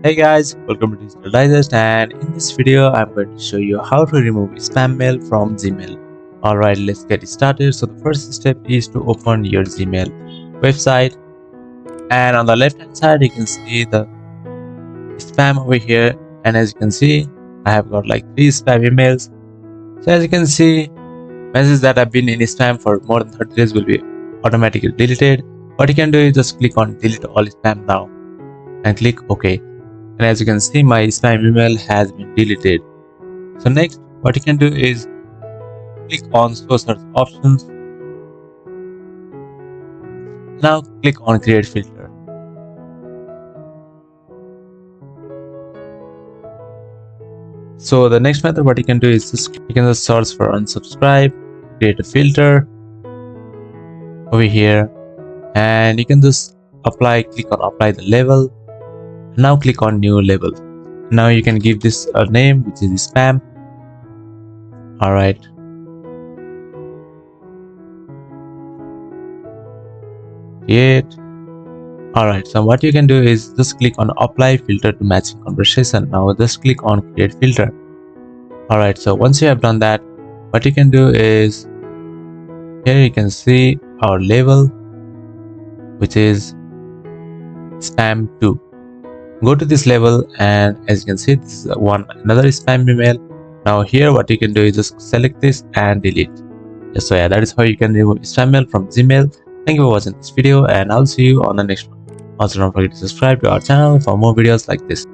Hey guys, welcome to Digital Digest, and in this video I'm going to show you how to remove spam mail from Gmail. Alright, let's get started. So the first step is to open your Gmail website, and on the left hand side you can see the spam over here, and as you can see I have got like 3 spam emails. So as you can see, messages that have been in spam for more than 30 days will be automatically deleted. What you can do is just click on delete all spam now and click OK. And as you can see, my spam email has been deleted. So next, what you can do is click on show search options. Now click on create filter. So the next method, what you can do is you can just search for unsubscribe, create a filter over here, and you can just click on apply the label. Now click on new label. Now you can give this a name, which is spam. Alright. Create. Alright, so what you can do is just click on apply filter to matching conversation. Now just click on create filter. Alright, so once you have done that, what you can do is here you can see our label, which is spam 2. Go to this label, and as you can see, this is another spam email. Now here what you can do is just select this and delete. So yeah, that is how you can remove spam mail from Gmail. Thank you for watching this video, and I'll see you on the next one. Also, don't forget to subscribe to our channel for more videos like this.